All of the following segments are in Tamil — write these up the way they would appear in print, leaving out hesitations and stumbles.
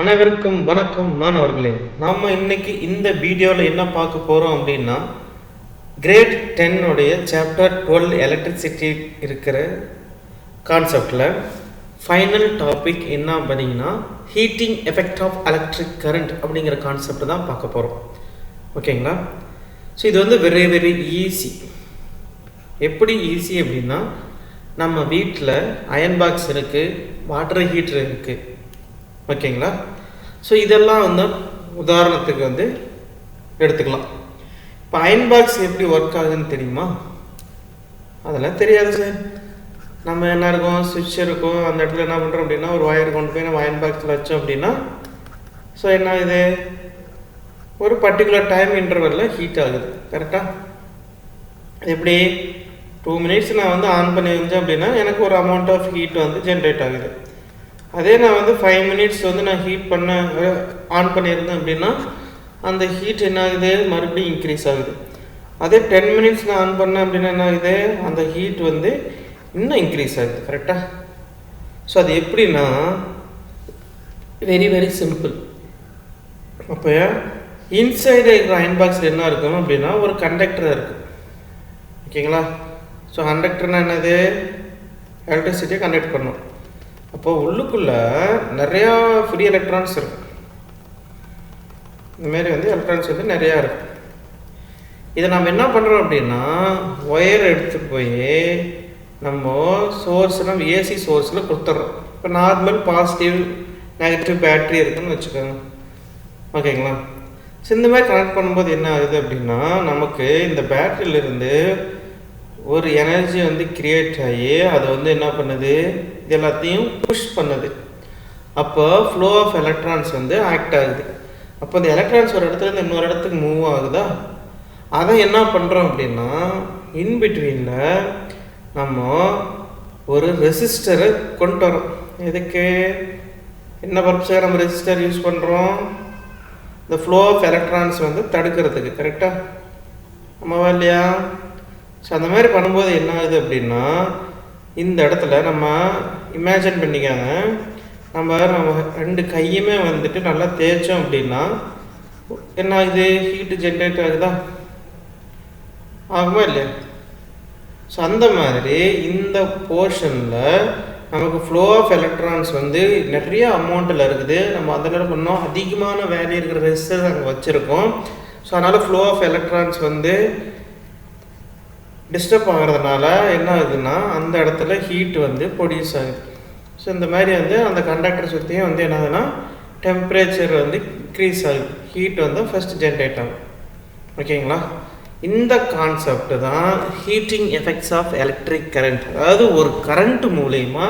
அனைவருக்கும் வணக்கம். நான் அவர்களே நாம இன்னைக்கு இந்த வீடியோவில் என்ன பார்க்க போகிறோம் அப்படின்னா கிரேட் 10 உடைய சாப்டர் 12 எலக்ட்ரிசிட்டி இருக்கிற கான்செப்டில் ஃபைனல் டாபிக் என்ன அப்படின்னா heating effect of electric current அப்படிங்கிற கான்செப்ட் தான் பார்க்க போகிறோம். ஓகேங்களா? ஸோ இது வந்து வெரி ஈஸி. எப்படி ஈஸி அப்படின்னா, நம்ம வீட்டில் அயன் பாக்ஸ் இருக்குது, வாட்டர் ஹீட்டர் இருக்குது. ஓகேங்களா? ஸோ இதெல்லாம் வந்து உதாரணத்துக்கு வந்து எடுத்துக்கலாம். இப்போ அயன் பாக்ஸ் எப்படி ஒர்க் ஆகுதுன்னு தெரியுமா? அதெல்லாம் தெரியாது சார். நம்ம என்ன இருக்கும், சுவிட்ச் இருக்கும், அந்த இடத்துல என்ன பண்ணுறோம் அப்படின்னா ஒரு ஒயர் கொண்டு போய் நம்ம அயன் பாக்ஸில் வச்சோம் அப்படின்னா ஸோ என்ன ஆகுது, ஒரு பர்டிகுலர் டைம் இன்டர்வலில் ஹீட் ஆகுது. கரெக்டாக? எப்படி 2 minutes நான் வந்து ஆன் பண்ணி வச்சேன் அப்படின்னா எனக்கு ஒரு அமௌண்ட் ஆஃப் ஹீட் வந்து ஜென்ரேட் ஆகுது. அதே நான் வந்து 5 minutes வந்து நான் ஹீட் பண்ண ஆன் பண்ணியிருந்தேன் அப்படின்னா அந்த ஹீட் என்ன ஆகுது, மறுபடியும் இன்க்ரீஸ் ஆகுது. அதே 10 minutes நான் ஆன் பண்ணேன் அப்படின்னா என்ன ஆகுது, அந்த ஹீட் வந்து இன்னும் இன்க்ரீஸ் ஆகுது. கரெக்டாக? ஸோ அது எப்படின்னா வெரி சிம்பிள். அப்போ இன்சைடு இருக்கிற அயன் பாக்ஸில் என்ன இருக்கணும் அப்படின்னா ஒரு கண்டக்டர் இருக்குது. ஓகேங்களா? ஸோ கண்டக்டர்னா என்னது, எலக்ட்ரிசிட்டியை கண்டக்ட் பண்ணும். அப்போ உள்ளுக்குள்ளே நிறையா ஃப்ரீ எலக்ட்ரான்ஸ் இருக்கும். இந்தமாரி வந்து எலக்ட்ரான்ஸ் வந்து நிறையா இருக்கும். இதை நம்ம என்ன பண்ணுறோம் அப்படின்னா ஒயர் எடுத்துகிட்டு போய் நம்ம சோர்ஸில் ஏசி சோர்ஸில் கொடுத்துட்றோம். இப்போ நார்மல் பாசிட்டிவ் நெகட்டிவ் பேட்ரி இருக்குதுன்னு வச்சுக்கோங்க. ஓகேங்களா? ஸோ இந்த மாதிரி கனெக்ட் பண்ணும்போது என்ன ஆகுது அப்படின்னா நமக்கு இந்த பேட்டரியிலிருந்து ஒரு எனர்ஜி வந்து கிரியேட் ஆகி அது வந்து என்ன பண்ணுது, இது எல்லாத்தையும் புஷ் பண்ணுது. அப்போ ஃப்ளோ ஆஃப் எலக்ட்ரான்ஸ் வந்து ஆக்ட் ஆகுது. அப்போ இந்த எலக்ட்ரான்ஸ் ஒரு இடத்துலேருந்து இன்னொரு இடத்துக்கு மூவ் ஆகுதா, அதை என்ன பண்ணுறோம் அப்படின்னா இன்பிட்வீனில் நம்ம ஒரு ரெசிஸ்டரை கொண்டு வரோம். எதுக்கு, என்ன பர்பஸாக நம்ம ரெசிஸ்டர் யூஸ் பண்ணுறோம், இந்த ஃப்ளோ ஆஃப் எலக்ட்ரான்ஸ் வந்து தடுக்கிறதுக்கு. கரெக்டாக? ஆமாவா இல்லையா? ஸோ அந்த மாதிரி பண்ணும்போது என்ன ஆகுது அப்படின்னா இந்த இடத்துல நம்ம இமேஜின் பண்ணிக்காங்க, நம்ம 2 கையுமே வந்துட்டு நல்லா தேய்ச்சோம் அப்படின்னா என்ன ஆகுது, ஹீட்டு ஜென்ரேட் ஆகுதா, ஆகுமா இல்லையா? ஸோ அந்த மாதிரி இந்த போர்ஷனில் நமக்கு ஃப்ளோ ஆஃப் எலக்ட்ரான்ஸ் வந்து நிறைய அமௌண்ட்டில் இருக்குது. நம்ம அதில் பண்ணோம் அதிகமான வேல்யூ இருக்கிற ரெசிஸ்டர் அங்கே வச்சுருக்கோம். ஸோ அதனால் ஃப்ளோ ஆஃப் எலக்ட்ரான்ஸ் வந்து டிஸ்டர்ப் ஆகிறதுனால என்ன ஆகுதுன்னா அந்த இடத்துல ஹீட் வந்து ப்ரொடியூஸ் ஆகுது. ஸோ இந்த மாதிரி வந்து அந்த கண்டக்டர் சுற்றியும் வந்து என்ன ஆகுதுன்னா டெம்பரேச்சர் வந்து இன்க்ரீஸ் ஆகுது, ஹீட் வந்து ஃபஸ்ட் ஜென்ரேட் ஆகும். ஓகேங்களா? இந்த கான்செப்ட் தான் heating effects of electric current. அதாவது ஒரு கரண்ட் மூலயமா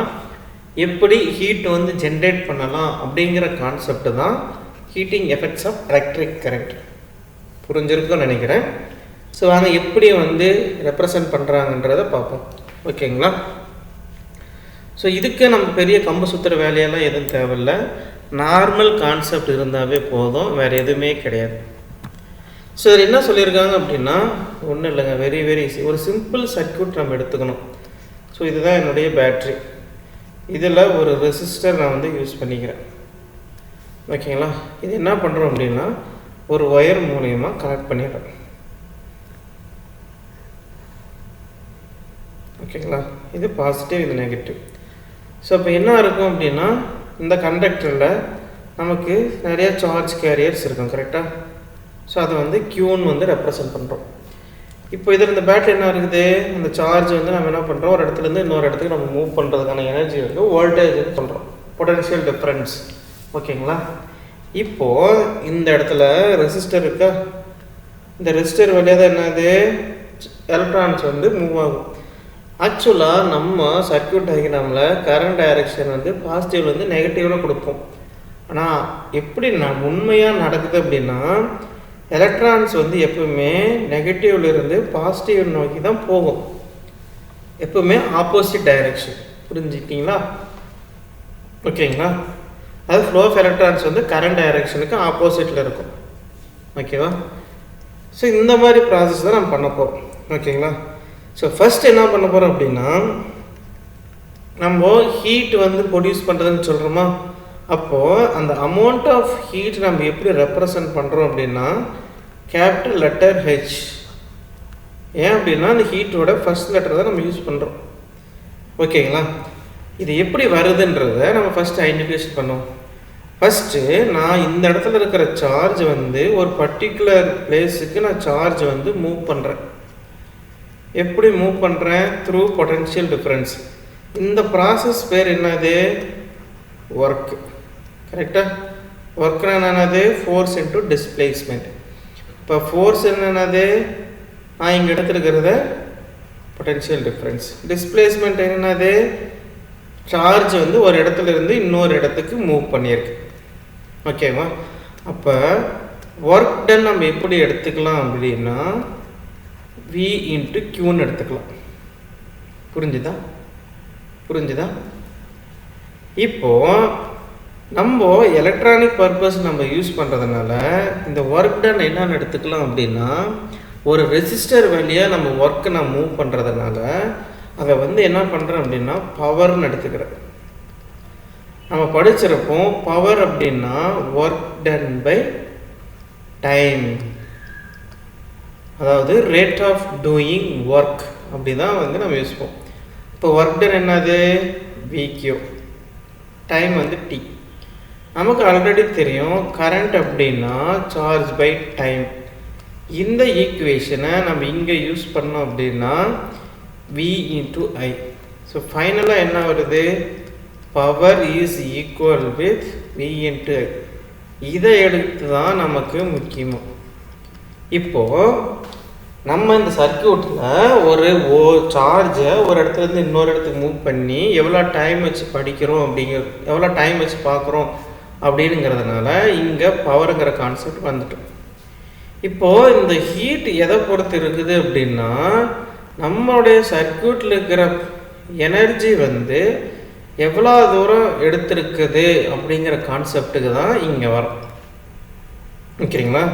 எப்படி ஹீட் வந்து ஜென்ரேட் பண்ணலாம் அப்படிங்கிற கான்செப்ட் தான் heating effects of electric current. புரிஞ்சிருக்குன்னு நினைக்கிறேன். ஸோ அதை எப்படி வந்து ரெப்ரசன்ட் பண்ணுறாங்கன்றதை பார்ப்போம். ஓகேங்களா? ஸோ இதுக்கு நம்ம பெரிய கம்பு சுற்றுற வேலையெல்லாம் எதுவும் தேவையில்லை. நார்மல் கான்செப்ட் இருந்தாவே போதும், வேறு எதுவுமே கிடையாது. ஸோ இதில் என்ன சொல்லியிருக்காங்க அப்படின்னா ஒன்றும் இல்லைங்க, வெரி ஈஸி. ஒரு சிம்பிள் சர்க்யூட் நம்ம எடுத்துக்கணும். ஸோ இதுதான் என்னுடைய பேட்ரி. இதில் ஒரு ரெசிஸ்டர் நான் வந்து யூஸ் பண்ணிக்கிறேன். ஓகேங்களா? இது என்ன பண்ணுறோம் அப்படின்னா ஒரு ஒயர் மூலயமா கனெக்ட் பண்ணிடுறேன். ஓகேங்களா? இது பாசிட்டிவ், இது நெகட்டிவ். ஸோ இப்போ என்ன இருக்கும் அப்படின்னா இந்த கண்டக்டரில் நமக்கு நிறைய சார்ஜ் கேரியர்ஸ் இருக்கும். கரெக்டாக? ஸோ அதை வந்து Qன்னு வந்து ரெப்ரசன்ட் பண்ணுறோம். இப்போ இதில் இந்த பேட்டரி என்ன இருக்குது, அந்த சார்ஜ் வந்து நம்ம என்ன பண்ணுறோம், ஒரு இடத்துலேருந்து இன்னொரு இடத்துக்கு நம்ம மூவ் பண்ணுறதுக்கான எனர்ஜி வந்து வோல்டேஜ்னு சொல்கிறோம், பொட்டன்ஷியல் டிஃப்ரென்ஸ். ஓகேங்களா? இப்போது இந்த இடத்துல ரெசிஸ்டர் இருக்கா, இந்த ரெசிஸ்டர் வழியாக தான் என்னது எலக்ட்ரான்ஸ் வந்து மூவ் ஆகும். ஆக்சுவலாக நம்ம சர்க்யூட் டயக்ராமில் கரண்ட் டைரக்ஷன் வந்து பாசிட்டிவ்ல வந்து நெகட்டிவில் கொடுப்போம். ஆனால் எப்படி உண்மையாக நடக்குது அப்படின்னா எலக்ட்ரான்ஸ் வந்து எப்பவுமே நெகட்டிவ்லேருந்து பாசிட்டிவ் நோக்கி தான் போகும், எப்பவுமே ஆப்போசிட் டைரக்ஷன். புரிஞ்சுக்கிட்டீங்களா? ஓகேங்களா? அது ஃப்ளோ ஆஃப் எலக்ட்ரான்ஸ் வந்து கரண்ட் டைரக்ஷனுக்கு ஆப்போசிட்டில் இருக்கும். ஓகேவா? ஸோ இந்த மாதிரி ப்ராசஸ் தான் நம்ம பண்ண போகிறோம். ஓகேங்களா? ஸோ ஃபஸ்ட் என்ன பண்ண போகிறோம் அப்படின்னா நம்ம ஹீட் வந்து ப்ரொடியூஸ் பண்ணுறதுன்னு சொல்கிறோமா, அப்போது அந்த அமௌண்ட் ஆஃப் ஹீட் நம்ம எப்படி ரெப்ரசன்ட் பண்ணுறோம் அப்படின்னா கேபிட்டல் லெட்டர் ஹெச். ஏன் அப்படின்னா அந்த ஹீட்டோட ஃபர்ஸ்ட் லெட்டர் தான் நம்ம யூஸ் பண்ணுறோம். ஓகேங்களா? இது எப்படி வருதுன்றதை நம்ம ஃபஸ்ட்டு ஐடென்டிஃபிகேஷன் பண்ணுவோம். ஃபஸ்ட்டு நான் இந்த இடத்துல இருக்கிற சார்ஜ் வந்து ஒரு பர்டிகுலர் பிளேஸுக்கு நான் சார்ஜ் வந்து மூவ் பண்ணுறேன். எப்படி மூவ் பண்ணுறேன்? Through potential difference. இந்த ப்ராசஸ் பேர் என்னது? ஒர்க். கரெக்டாக? ஒர்க்னா என்னது? Force into displacement. இப்போ ஃபோர்ஸ் என்னது? நான் இங்கே எடுத்துருக்கிறத பொட்டன்ஷியல் டிஃப்ரென்ஸ். டிஸ்பிளேஸ்மெண்ட் என்னது? சார்ஜ் வந்து ஒரு இடத்துல இருந்து இன்னொரு இடத்துக்கு மூவ் பண்ணியிருக்கு. ஓகேவா? அப்போ ஒர்க் டன் நம்ம எப்படி எடுத்துக்கலாம் அப்படின்னா V இன்ட்டு Qன்னு எடுத்துக்கலாம். புரிஞ்சுதா? இப்போது நம்ம எலக்ட்ரானிக் பர்பஸ் நம்ம யூஸ் பண்ணுறதுனால இந்த ஒர்க் டன் என்னென்னு எடுத்துக்கலாம் அப்படின்னா ஒரு ரெசிஸ்டர் வழியாக நம்ம ஒர்க்கை நான் மூவ் பண்ணுறதுனால அதை வந்து என்ன பண்ணுறேன் அப்படின்னா பவர்னு எடுத்துக்கிறேன். நம்ம படிச்சிருப்போம் பவர் அப்படின்னா ஒர்க் டன் பை டைம், அதாவது ரேட் ஆஃப் டூயிங் ஒர்க் அப்படி தான் வந்து நம்ம யூஸ் பண்ணுவோம். இப்போ ஒர்க் டன் என்னது? விக்யூ. டைம் வந்து டி. நமக்கு ஆல்ரெடி தெரியும் கரண்ட் அப்படின்னா சார்ஜ் பை டைம். இந்த ஈக்குவேஷனை நம்ம இங்கே யூஸ் பண்ணோம் அப்படின்னா V இன்ட்டு I. ஸோ ஃபைனலாக என்ன வருது? Power is equal with V into I. இதை எடுத்து தான் நமக்கு முக்கியமாக. இப்போது நம்ம இந்த சர்க்கியூட்டில் ஒரு சார்ஜை ஒரு இடத்துலேருந்து இன்னொரு இடத்துக்கு மூவ் பண்ணி எவ்வளோ டைம் வச்சு படிக்கிறோம் எவ்வளோ டைம் வச்சு பார்க்குறோம் அப்படிங்கிறதுனால இங்கே பவருங்கிற கான்செப்ட் வந்துட்டோம். இப்போது இந்த ஹீட் எதை பொறுத்து இருக்குது அப்படின்னா நம்மளுடைய சர்க்கியூட்டில் இருக்கிற எனர்ஜி வந்து எவ்வளோ தூரம் எடுத்திருக்குது அப்படிங்கிற கான்செப்டுக்கு தான் இங்கே வரும். ஓகேங்களா?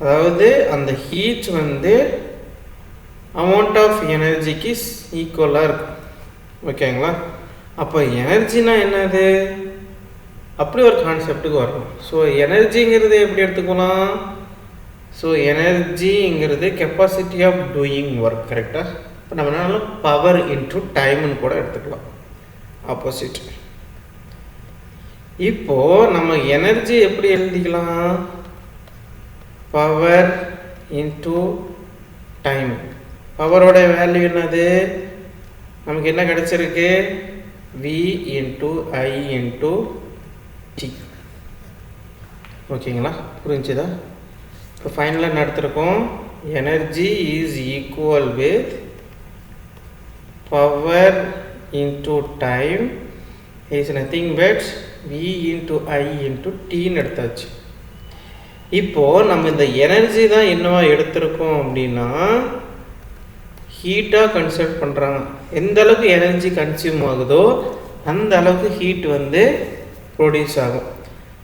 அதாவது அந்த ஹீட் வந்து அமௌண்ட் ஆஃப் எனர்ஜிக்கு ஈக்குவலாக இருக்கும். ஓகேங்களா? அப்போ எனர்ஜினா என்னது? அப்படி ஒரு கான்செப்டுக்கு வரணும். ஸோ எனர்ஜிங்கிறது எப்படி எடுத்துக்கலாம்? ஸோ எனர்ஜிங்கிறது கெப்பாசிட்டி ஆஃப் டூயிங் ஒர்க். கரெக்டாக? இப்போ நம்ம என்ன பவர் இன்ட்ரு டைம்னு கூட எடுத்துக்கலாம், ஆப்போசிட். இப்போது நம்ம எனர்ஜி எப்படி எழுதிக்கலாம்? Power into time. பவரோட வேல்யூ என்னது? நமக்கு என்ன கிடச்சிருக்கு? V into I into T. ஓகேங்களா? புரிஞ்சுதா? இப்போ ஃபைனலாக என்ன எடுத்துருக்கோம்? Energy is equal with power into time is nothing but V into I into Tன்னு எடுத்தாச்சு. இப்போது நம்ம இந்த எனர்ஜி தான் என்னவா எடுத்திருக்கோம் அப்படின்னா ஹீட்டாக கன்சிடர் பண்ணுறாங்க. எந்த அளவுக்கு எனர்ஜி கன்சியூம் ஆகுதோ அந்த அளவுக்கு ஹீட் வந்து ப்ரொடியூஸ் ஆகும்.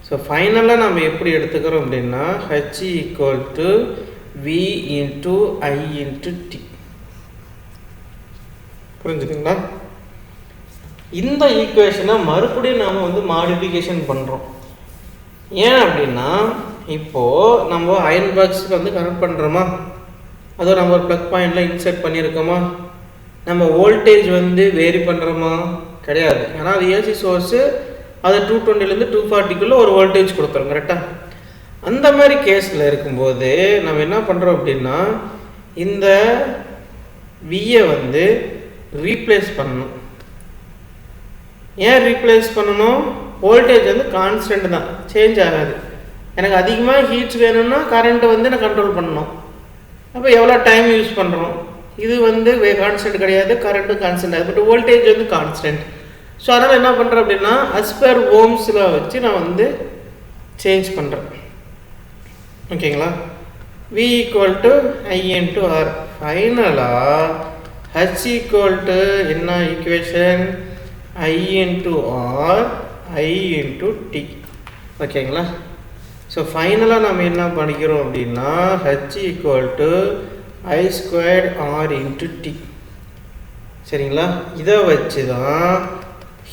ஸோ ஃபைனலாக நம்ம எப்படி எடுத்துக்கிறோம் அப்படின்னா H equal to V into I into T. புரிஞ்சுதுங்களா? இந்த ஈக்குவேஷனை மறுபடியும் நாம் வந்து மாடிஃபிகேஷன் பண்ணுறோம். ஏன் அப்படின்னா இப்போது நம்ம அயன் பாக்ஸுக்கு வந்து கனெக்ட் பண்ணுறோமா, அதோ நம்ம ஒரு ப்ளக் பாயிண்டில் இன்சர்ட் பண்ணியிருக்கோமா, நம்ம வோல்டேஜ் வந்து வேரி பண்ணுறோமா? கிடையாது. ஏன்னா அது ஏசி சோர்ஸு, அது 220லேருந்து 240க்குள்ளே ஒரு வோல்டேஜ் கொடுத்துரும். கரெக்டாக? அந்த மாதிரி கேஸில் இருக்கும்போது நம்ம என்ன பண்ணுறோம் அப்படின்னா இந்த வியை வந்து ரீப்ளேஸ் பண்ணணும். ஏன் ரீப்ளேஸ் பண்ணணும்? வோல்டேஜ் வந்து கான்ஸ்டன்ட் தான், சேஞ்ச் ஆகாது. எனக்கு அதிகமாக ஹீட்ஸ் வேணும்னா கரண்ட்டை வந்து நான் கண்ட்ரோல் பண்ணணும். அப்போ எவ்வளோ டைம் யூஸ் பண்ணுறோம்? இது வந்து கான்ஸ்டன்ட் கிடையாது, கரண்ட்டும் கான்ஸ்டன்ட் ஆகுது, பட் வோல்டேஜ் வந்து கான்ஸ்டன்ட். ஸோ அதனால் என்ன பண்ணுறேன் அப்படின்னா as per ஓம்ஸில் வச்சு நான் வந்து சேஞ்ச் பண்ணுறேன். ஓகேங்களா? V equal to I into R. ஃபைனலாக H ஈக்குவல் டு என்ன equation? I into R I into T. ஓகேங்களா? ஸோ ஃபைனலாக நம்ம என்ன பண்ணிக்கிறோம் அப்படின்னா H equal to I squared R into T. சரிங்களா? இதை வச்சு தான்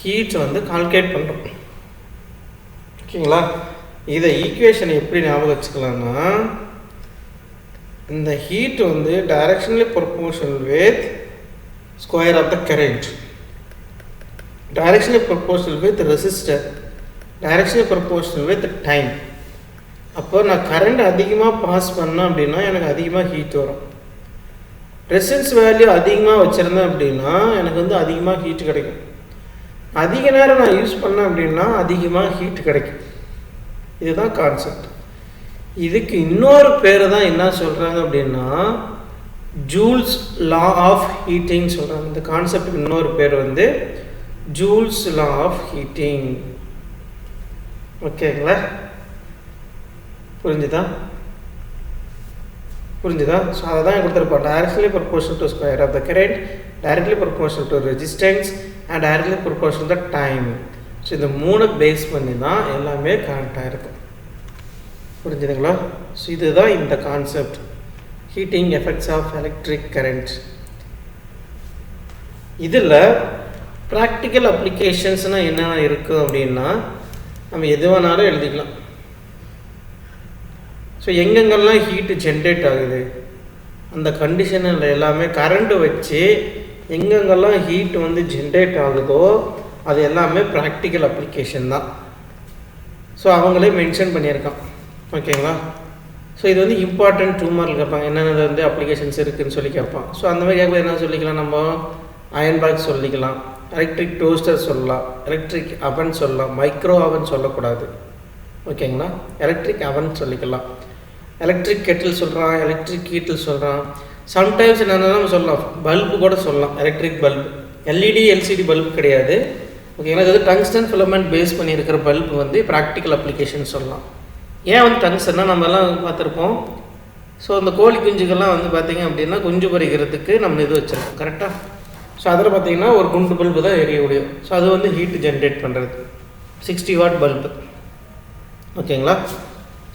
ஹீட்ஸ் வந்து கால்குலேட் பண்ணுறோம். ஓகேங்களா? இதை ஈக்குவேஷன் எப்படி ஞாபகம் வச்சுக்கலாம்னா, இந்த ஹீட் வந்து directionally proportional with square of the current, directionally proportional with resistor, directionally proportional with time. அப்போ நான் கரண்ட் அதிகமாக பாஸ் பண்ணேன் அப்படின்னா எனக்கு அதிகமாக ஹீட் வரும். ரெசிஸ்டன்ஸ் வேல்யூ அதிகமாக வச்சுருந்தேன் அப்படின்னா எனக்கு வந்து அதிகமாக ஹீட் கிடைக்கும். அதிக நேரம் நான் யூஸ் பண்ணேன் அப்படின்னா அதிகமாக ஹீட் கிடைக்கும். இதுதான் கான்செப்ட். இதுக்கு இன்னொரு பேர் தான் என்ன சொல்கிறாங்க அப்படின்னா ஜூல்ஸ் லா ஆஃப் ஹீட்டிங் சொல்கிறாங்க. இந்த கான்செப்டுக்கு இன்னொரு பேர் வந்து ஜூல்ஸ் லா ஆஃப் ஹீட்டிங். ஓகேங்களா? புரிஞ்சுதா? ஸோ அதை தான் கொடுத்துருப்போம். Directly proportional to square of the current, directly proportional to resistance and directly proportional to time. So இந்த 3 பேஸ் பண்ணி தான் எல்லாமே கனெக்டாக இருக்கும். புரிஞ்சுதுங்களா? ஸோ இதுதான் இந்த concept, heating effects of electric current. இதில் ப்ராக்டிக்கல் அப்ளிகேஷன்ஸ்னால் என்னென்ன இருக்குது அப்படின்னா நம்ம எது வேணாலும் எழுதிக்கலாம். ஸோ எங்கெங்கெல்லாம் ஹீட்டு ஜென்ரேட் ஆகுது அந்த கண்டிஷனில் எல்லாமே கரண்ட்டு வச்சு எங்கெங்கெல்லாம் ஹீட் வந்து ஜென்ரேட் ஆகுதோ அது எல்லாமே ப்ராக்டிக்கல் அப்ளிகேஷன் தான். ஸோ அவங்களே மென்ஷன் பண்ணியிருக்கான். ஓகேங்களா? ஸோ இது வந்து இம்பார்ட்டன்ட் 2 மார்க் கேட்பாங்க, என்னென்ன வந்து அப்ளிகேஷன்ஸ் இருக்குதுன்னு சொல்லி கேட்பான். ஸோ அந்த மாதிரி கேட்கும்போது என்ன சொல்லிக்கலாம், நம்ம அயன் பாக்ஸ் சொல்லிக்கலாம், எலக்ட்ரிக் டோஸ்டர் சொல்லலாம், எலக்ட்ரிக் அவன் சொல்லலாம், மைக்ரோ அவன் சொல்லக்கூடாது. ஓகேங்களா? எலக்ட்ரிக் அவன் சொல்லிக்கலாம், எலக்ட்ரிக் கெட்டில் சொல்கிறான், எலக்ட்ரிக் கீட்டில் சொல்கிறான். சம்டைம்ஸ் என்னென்னா நம்ம சொல்லலாம், பல்பு கூட சொல்லலாம், electric bulb. LED LCD bulb கிடையாது. ஓகேங்களா? இது வந்து டங்ஸ்டன் ஃபிலமெண்ட் பேஸ் பண்ணியிருக்கிற பல்பு வந்து ப்ராக்டிக்கல் அப்ளிகேஷன் சொல்லலாம். ஏன் வந்து டங்ஸ்டன்னா நம்மலாம் பார்த்துருப்போம். ஸோ அந்த கோழி குஞ்சுகள்லாம் வந்து பார்த்திங்க அப்படின்னா குஞ்சு பறிக்கிறதுக்கு நம்ம இது வச்சுருக்கோம் கரெக்டாக. ஸோ அதில் பார்த்திங்கன்னா ஒரு குண்டு பல்பு தான் எரிய முடியும். ஸோ அது வந்து ஹீட்டு ஜென்ரேட் பண்ணுறது 60 வாட் பல்பு. ஓகேங்களா?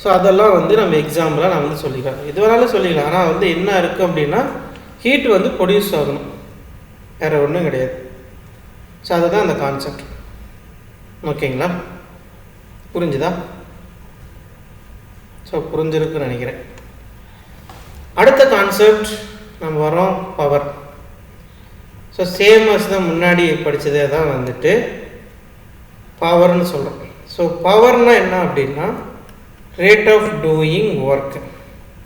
ஸோ அதெல்லாம் வந்து நம்ம எக்ஸாம்பிளாக நான் வந்து சொல்லிக்கலாம், இது வேணாலும் சொல்லிக்கலாம். ஆனால் வந்து என்ன இருக்குது அப்படின்னா ஹீட் வந்து ப்ரொடியூஸ் ஆகணும், வேறு ஒன்றும் கிடையாது. ஸோ அதுதான் அந்த கான்செப்ட். ஓகேங்களா? புரிஞ்சுதா? ஸோ புரிஞ்சிருக்குன்னு நினைக்கிறேன். அடுத்த கான்செப்ட் நம்ம வரோம் பவர். ஸோ சேம் அஸ் தான் முன்னாடி படித்ததே தான் வந்துட்டு பவர்னு சொல்கிறோம். ஸோ பவர்னால் என்ன அப்படின்னா ரேட் ஆஃப் டூயிங் ஒர்க்.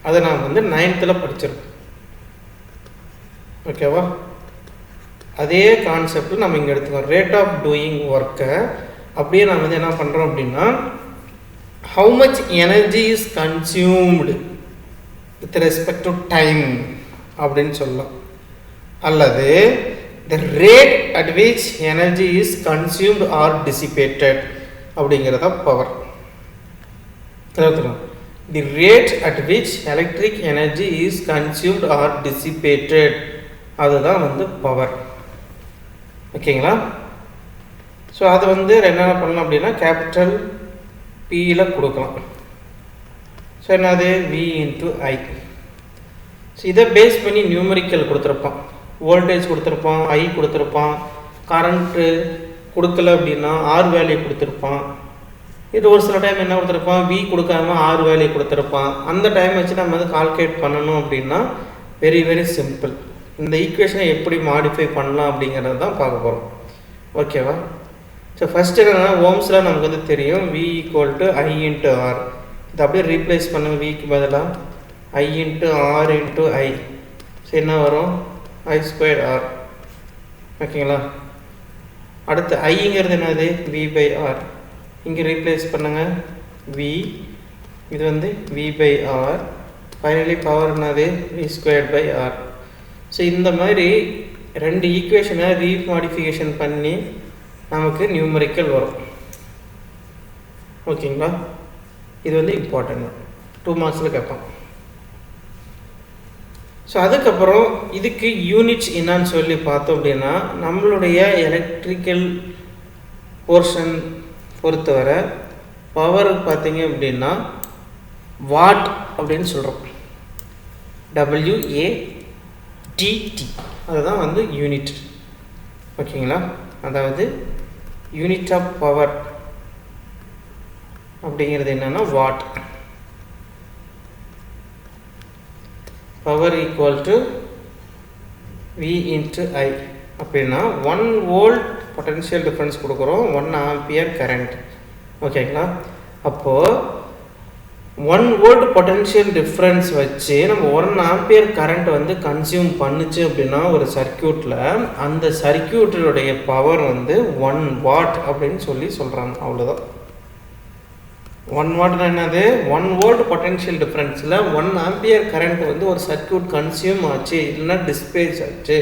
அதை நான் வந்து 9th படிச்சிருக்கோம். ஓகேவா? அதே கான்செப்ட் நம்ம இங்கே எடுத்துக்கோம். ரேட் ஆஃப் டூயிங் ஒர்க்கை அப்படியே நான் வந்து என்ன பண்ணுறோம் அப்படின்னா how much energy is consumed with respect to time அப்படின்னு சொல்லலாம். அல்லது the rate at which energy is consumed or dissipated அப்படிங்கிறத power. the rate at which electric energy is consumed or dissipated அதுதான் வந்து பவர். ஓகேங்களா? ஸோ அது வந்து என்னென்ன பண்ணலாம் அப்படின்னா கேபிட்டல் பியில் கொடுக்கலாம். ஸோ என்னது V into I. ஸோ இதை பேஸ் பண்ணி நியூமரிக்கல் கொடுத்துருப்பான், வோல்டேஜ் கொடுத்துருப்பான், I கொடுத்துருப்பான், கரண்ட்டு கொடுக்கல அப்படின்னா R வேல்யூ கொடுத்துருப்பான். இது ஒரு சில டைம் என்ன கொடுத்துருப்பான், V கொடுக்காம R வேல்யூ கொடுத்துருப்பான். அந்த டைம் வச்சு நம்ம வந்து கால்குலேட் பண்ணணும் அப்படின்னா வெரி வெரி சிம்பிள். இந்த ஈக்குவேஷனை எப்படி மாடிஃபை பண்ணலாம் அப்படிங்கிறது தான் பார்க்க போகிறோம். ஓகேவா? ஸோ ஃபஸ்ட்டு என்னென்னா ஓம்ஸில் நமக்கு வந்து தெரியும் V = I into R. இதை அப்படியே ரீப்ளேஸ் பண்ணுங்க, விக்கு பதிலாக I into R into I. So என்ன வரும், I² R. ஓகேங்களா? அடுத்து ஐங்கிறது என்னது V/R. இங்கே ரீப்ளேஸ் பண்ணுங்கள் V, இது வந்து V/R. ஃபைனலி பவர் என்னது V²/R. ஸோ இந்த மாதிரி 2 ஈக்குவேஷனை ரீமாடிஃபிகேஷன் பண்ணி நமக்கு நியூமரிக்கல் வரும். ஓகேங்களா? இது வந்து இம்பார்ட்டன்ட் 2 மார்க்ஸில் கேட்பான். ஸோ அதுக்கப்புறம் இதுக்கு யூனிட்ஸ் என்னான்னு சொல்லி பார்த்தோம் அப்படின்னா நம்மளுடைய எலக்ட்ரிக்கல் போர்ஷன் பொறுத்தவரை பவர் பார்த்தீங்க அப்படின்னா வாட் அப்படின்னு சொல்கிறோம், WATT. அதுதான் வந்து யூனிட். ஓகேங்களா? அதாவது யூனிட் ஆஃப் பவர் அப்படிங்கிறது என்னன்னா what. Power equal to V into I. அப்படின்னா 1 வோல்ட் பொட்டன்ஷியல் டிஃப்ரென்ஸ் கொடுக்குறோம், 1 ஆம்பியர் கரண்ட். ஓகேங்களா? அப்போது 1 வோல்ட் பொட்டன்ஷியல் டிஃப்ரென்ஸ் வச்சு நம்ம 1 ஆம்பியர் கரண்ட் வந்து கன்சியூம் பண்ணுச்சு அப்படின்னா ஒரு சர்க்கியூட்டில், அந்த சர்க்கியூட்டினுடைய பவர் வந்து 1 வாட் அப்படின்னு சொல்கிறாங்க. அவ்வளோதான். 1 வாட்னா என்னது? 1 வோல்ட் பொட்டன்ஷியல் டிஃப்ரென்ஸில் 1 ஆம்பியர் கரண்ட் வந்து ஒரு சர்க்கியூட் கன்சியூம் ஆச்சு, இல்லைன்னா டிஸ்பேஸ் ஆச்சு,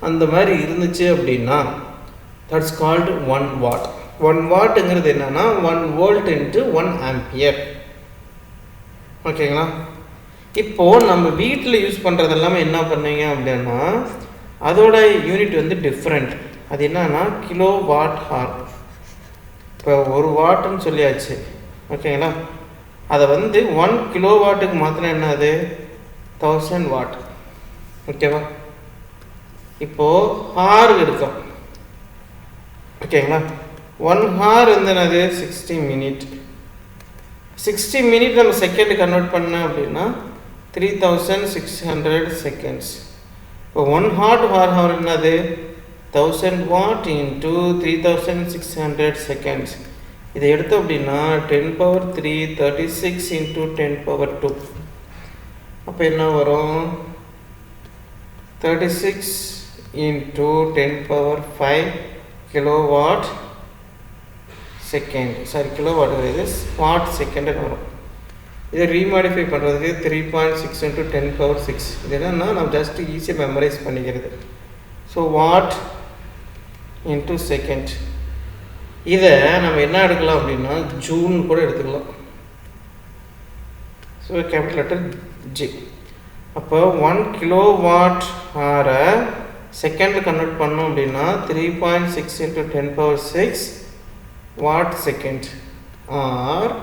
அந்த மாதிரி இருந்துச்சு அப்படின்னா தட்ஸ் கால்டு 1 வாட். 1 வாட்டுங்கிறது என்னன்னா 1 வோல்ட் இன்ட்டு 1 ஆம்பியர். ஓகேங்களா? இப்போது நம்ம வீட்டில் யூஸ் பண்ணுறது எல்லாமே என்ன பண்ணீங்க அப்படின்னா அதோட யூனிட் வந்து டிஃப்ரெண்ட். அது என்னன்னா கிலோ வாட் ஹார். இப்போ 1 வாட்டுன்னு சொல்லியாச்சு. ஓகேங்களா? அதை வந்து 1 கிலோ வாட்டுக்கு மாத்திரம் என்னது? 1000 வாட். ஓகேவா? இப்போது ஹார் இருக்கும். ஓகேங்களா? 1 ஹார் வந்து என்னது? 60 மினிட். 60 மினிட் நம்ம செகண்ட் கன்வெர்ட் பண்ண அப்படின்னா 3600 செகண்ட்ஸ். இப்போ 1 ஹார் என்னது? 1000 வாட் இன்ட்டு 3600 செகண்ட்ஸ். இதை எடுத்தோம் அப்படின்னா 10 பவர் 3 36 இன்ட்டு 10 பவர் 2. அப்போ என்ன வரும்? 36 into 10 power 5 kilowatt second. Sorry, kilowatt இது வாட் செகண்ட் வரும். இதை ரீமாடிஃபை பண்ணுறதுக்கு 3.6 இன்ட்டு 10 பவர் 6. இது என்னன்னா நம்ம ஜஸ்ட் ஈஸியாக மெமரைஸ் பண்ணிக்கிறது. So watt into second. இதை நம்ம என்ன எடுக்கலாம் அப்படின்னா ஜூன் கூட எடுத்துக்கலாம். So capital letter G. அப்போ 1 கிலோ வாட் ஆரை செகண்ட் கன்வெர்ட் பண்ணோம் அப்படின்னா 3.6 into 10 power 6 watt second. Or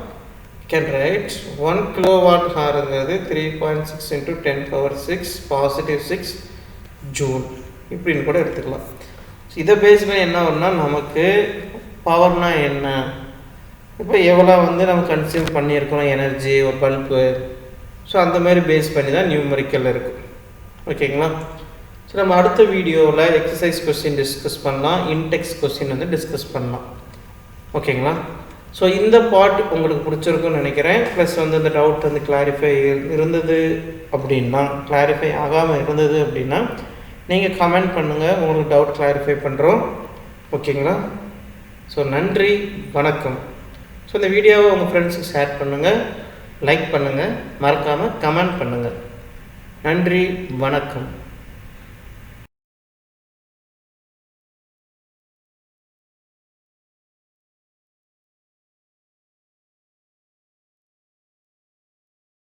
can write 1 kilo watt ஆருங்கிறது 3.6 இன்ட்டு 10 பவர் 6 பாசிட்டிவ் 6 ஜூல் இப்படின்னு கூட எடுத்துக்கலாம். ஸோ இதை பேஸ் பண்ணி என்ன வரும்னா நமக்கு பவர்னா என்ன, இப்போ எவ்வளோ வந்து நம்ம கன்சியூம் பண்ணியிருக்கிறோம் எனர்ஜி ஒரு பல்பு. ஸோ அந்த மாதிரி பேஸ் பண்ணி தான் நியூமரிக்கல் இருக்கும். ஓகேங்களா? ஸோ நம்ம அடுத்த வீடியோவில் எக்ஸசைஸ் கொஸ்டின் டிஸ்கஸ் பண்ணலாம், இன்டெக்ஸ் கொஸ்டின் வந்து டிஸ்கஸ் பண்ணலாம். ஓகேங்களா? ஸோ இந்த பார்ட் உங்களுக்கு பிடிச்சிருக்குன்னு நினைக்கிறேன். ப்ளஸ் வந்து இந்த டவுட் வந்து கிளாரிஃபை இருந்தது அப்படின்னா, கிளாரிஃபை ஆகாமல் இருந்தது அப்படின்னா நீங்கள் கமெண்ட் பண்ணுங்கள், உங்களுக்கு டவுட் கிளாரிஃபை பண்ணுறோம். ஓகேங்களா? ஸோ நன்றி, வணக்கம். ஸோ இந்த வீடியோவை உங்கள் ஃப்ரெண்ட்ஸுக்கு ஷேர் பண்ணுங்கள், லைக் பண்ணுங்கள், மறக்காமல் கமெண்ட் பண்ணுங்கள். நன்றி, வணக்கம்.